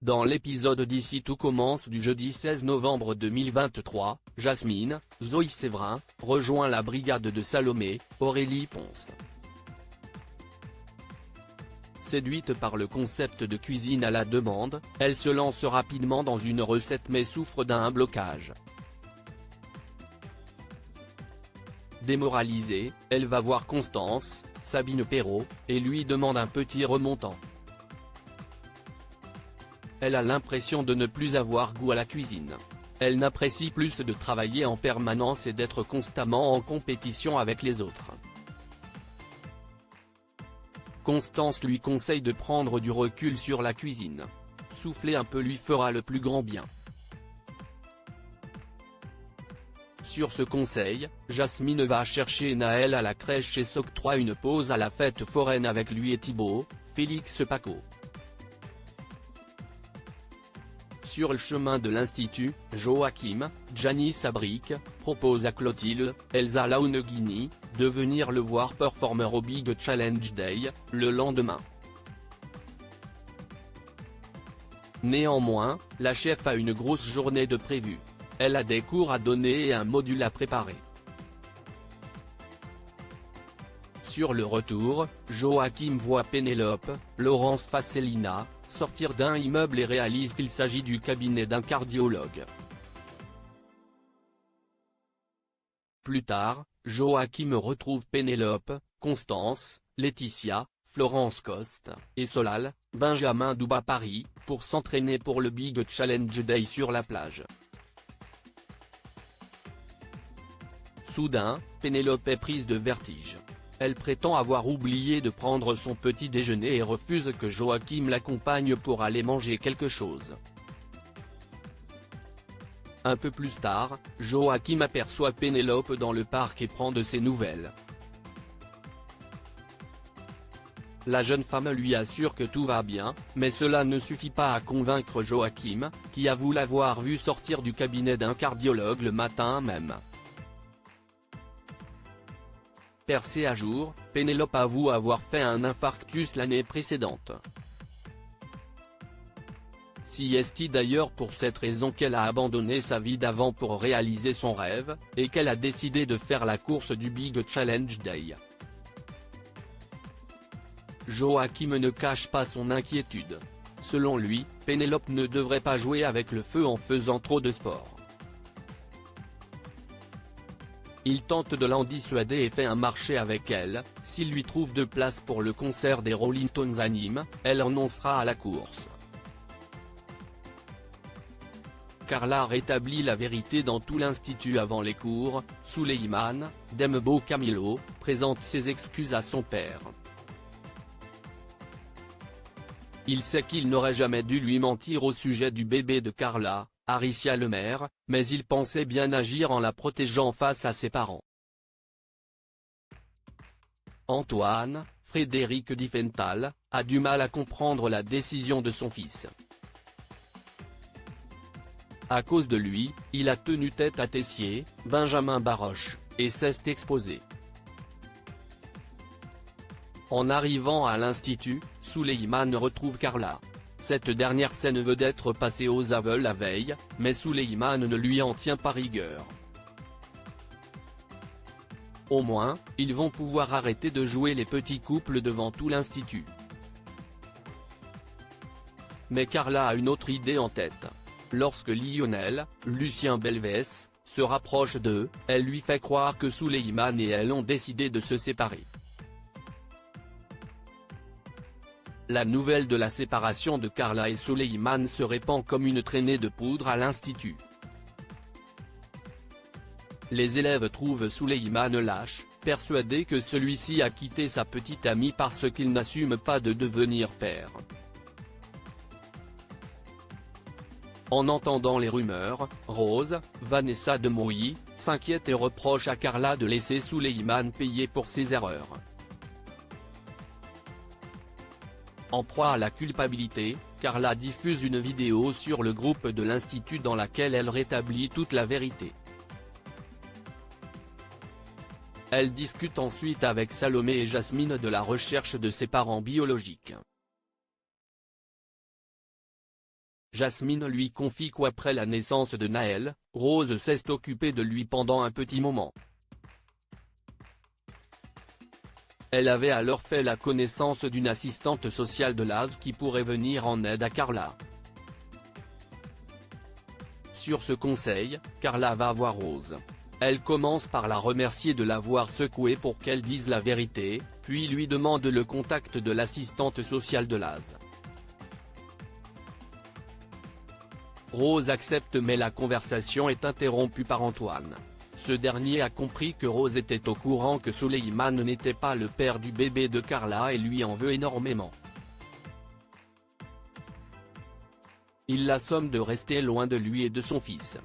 Dans l'épisode d'Ici tout commence du jeudi 16 novembre 2023, Jasmine, Zoe Séverin, rejoint la brigade de Salomé, Aurélie Ponce. Séduite par le concept de cuisine à la demande, elle se lance rapidement dans une recette mais souffre d'un blocage. Démoralisée, elle va voir Constance, Sabine Perrault, et lui demande un petit remontant. Elle a l'impression de ne plus avoir goût à la cuisine. Elle n'apprécie plus de travailler en permanence et d'être constamment en compétition avec les autres. Constance lui conseille de prendre du recul sur la cuisine. Souffler un peu lui fera le plus grand bien. Sur ce conseil, Jasmine va chercher Naël à la crèche et s'octroie une pause à la fête foraine avec lui et Thibaut, Félix Paco. Sur le chemin de l'Institut, Joachim, Gianni Sabric, propose à Clotilde, Elsa Launeghini, de venir le voir performer au Big Challenge Day, le lendemain. Néanmoins, la chef a une grosse journée de prévue. Elle a des cours à donner et un module à préparer. Sur le retour, Joachim voit Pénélope, Laurence Fassellina, sortir d'un immeuble et réalise qu'il s'agit du cabinet d'un cardiologue. Plus tard, Joachim retrouve Pénélope, Constance, Laetitia, Florence Coste, et Solal, Benjamin Douba Paris, pour s'entraîner pour le Big Challenge Day sur la plage. Soudain, Pénélope est prise de vertige. Elle prétend avoir oublié de prendre son petit déjeuner et refuse que Joachim l'accompagne pour aller manger quelque chose. Un peu plus tard, Joachim aperçoit Pénélope dans le parc et prend de ses nouvelles. La jeune femme lui assure que tout va bien, mais cela ne suffit pas à convaincre Joachim, qui avoue l'avoir vue sortir du cabinet d'un cardiologue le matin même. Percée à jour, Pénélope avoue avoir fait un infarctus l'année précédente. Si est d'ailleurs pour cette raison qu'elle a abandonné sa vie d'avant pour réaliser son rêve, et qu'elle a décidé de faire la course du Big Challenge Day. Joachim ne cache pas son inquiétude. Selon lui, Pénélope ne devrait pas jouer avec le feu en faisant trop de sport. Il tente de l'en dissuader et fait un marché avec elle. S'il lui trouve de place pour le concert des Rolling Stones à Nîmes, elle renoncera à la course. Carla rétablit la vérité dans tout l'institut avant les cours. Souleymane, Dembo Camilo, présente ses excuses à son père. Il sait qu'il n'aurait jamais dû lui mentir au sujet du bébé de Carla, Aricia Lemaire, mais il pensait bien agir en la protégeant face à ses parents. Antoine, Frédéric Diffenthal, a du mal à comprendre la décision de son fils. À cause de lui, il a tenu tête à Tessier, Benjamin Baroche, et s'est exposé. En arrivant à l'Institut, Souleymane retrouve Carla. Cette dernière scène veut d'être passée aux aveux la veille, mais Souleymane ne lui en tient pas rigueur. Au moins, ils vont pouvoir arrêter de jouer les petits couples devant tout l'Institut. Mais Carla a une autre idée en tête. Lorsque Lionel, Lucien Belvès, se rapproche d'eux, elle lui fait croire que Souleymane et elle ont décidé de se séparer. La nouvelle de la séparation de Carla et Souleymane se répand comme une traînée de poudre à l'Institut. Les élèves trouvent Souleymane lâche, persuadés que celui-ci a quitté sa petite amie parce qu'il n'assume pas de devenir père. En entendant les rumeurs, Rose, Vanessa de Mouilly, s'inquiète et reproche à Carla de laisser Souleymane payer pour ses erreurs. En proie à la culpabilité, Carla diffuse une vidéo sur le groupe de l'Institut dans laquelle elle rétablit toute la vérité. Elle discute ensuite avec Salomé et Jasmine de la recherche de ses parents biologiques. Jasmine lui confie qu'après la naissance de Naël, Rose s'est occupée de lui pendant un petit moment. Elle avait alors fait la connaissance d'une assistante sociale de Laz qui pourrait venir en aide à Carla. Sur ce conseil, Carla va voir Rose. Elle commence par la remercier de l'avoir secouée pour qu'elle dise la vérité, puis lui demande le contact de l'assistante sociale de Laz. Rose accepte mais la conversation est interrompue par Antoine. Ce dernier a compris que Rose était au courant que Souleymane n'était pas le père du bébé de Carla et lui en veut énormément. Il la somme de rester loin de lui et de son fils.